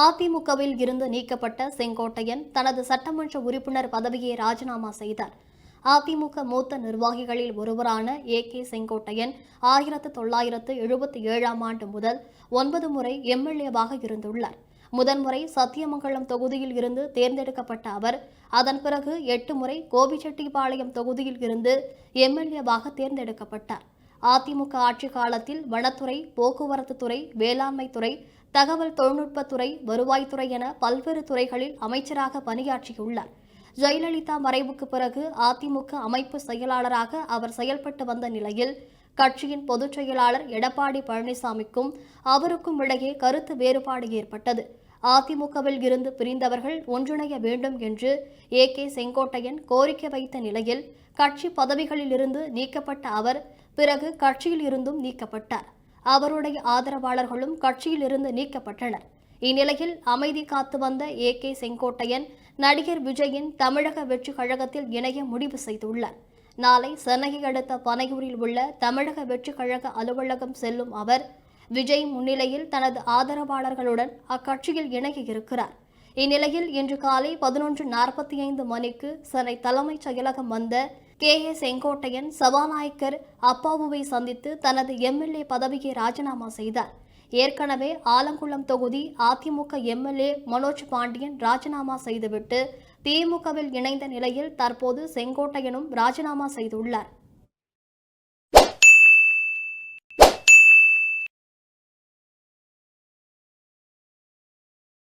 அதிமுகவில் இருந்து நீக்கப்பட்ட செங்கோட்டையன் தனது சட்டமன்ற உறுப்பினர் பதவியை ராஜினாமா செய்தார். அதிமுக மூத்த நிர்வாகிகளில் ஒருவரான கே செங்கோட்டையன் 1977ஆம் ஆண்டு முதல் 9 முறை எம்எல்ஏவாக இருந்துள்ளார். முதன்முறை சத்தியமங்கலம் தொகுதியில் இருந்து தேர்ந்தெடுக்கப்பட்ட அவர் அதன் பிறகு 8 முறை கோபிச்செட்டிப்பாளையம் தொகுதியில் இருந்து எம்எல்ஏவாக தேர்ந்தெடுக்கப்பட்டார். அதிமுக ஆட்சி காலத்தில் வனத்துறை, போக்குவரத்து துறை, வேளாண்மை துறை, தகவல் தொழில்நுட்பத்துறை, வருவாய்த்துறை என பல்வேறு துறைகளில் அமைச்சராக பணியாற்றியுள்ளார். ஜெயலலிதா மறைவுக்கு பிறகு அதிமுக அமைப்பு செயலாளராக அவர் செயல்பட்டு வந்த நிலையில் கட்சியின் பொதுச் செயலாளர் எடப்பாடி பழனிசாமிக்கும் அவருக்கும் இடையே கருத்து வேறுபாடு ஏற்பட்டது. அதிமுகவில் இருந்து பிரிந்தவர்கள் ஒன்றிணைய வேண்டும் என்று கே செங்கோட்டையன் கோரிக்கை வைத்த நிலையில் கட்சி பதவிகளில் இருந்து நீக்கப்பட்ட அவர் பிறகு கட்சியில் இருந்தும் நீக்கப்பட்டார். அவருடைய ஆதரவாளர்களும் கட்சியில் இருந்து நீக்கப்பட்டனர். இந்நிலையில் அமைதி காத்து வந்த கே செங்கோட்டையன் நடிகர் விஜயின் தமிழக வெற்றி கழகத்தில் இணைய முடிவு செய்துள்ளார். நாளை சென்னையை அடுத்த பனையூரில் உள்ள தமிழக வெற்றி கழக அலுவலகம் செல்லும் அவர் விஜய் முன்னிலையில் தனது ஆதரவாளர்களுடன் அக்கட்சியில் இணைய இருக்கிறார். இந்நிலையில் இன்று காலை 11:45 மணிக்கு சென்னை தலைமைச் செயலகம் வந்த கே செங்கோட்டையன் சபாநாயகர் அப்பாவுவை சந்தித்து தனது எம்எல்ஏ பதவியை ராஜினாமா செய்தார். ஏற்கனவே ஆலங்குளம் தொகுதி அதிமுக எம்எல்ஏ மனோஜ் பாண்டியன் ராஜினாமா செய்துவிட்டு திமுகவில் இணைந்த நிலையில் தற்போது செங்கோட்டையனும் ராஜினாமா செய்துள்ளார்.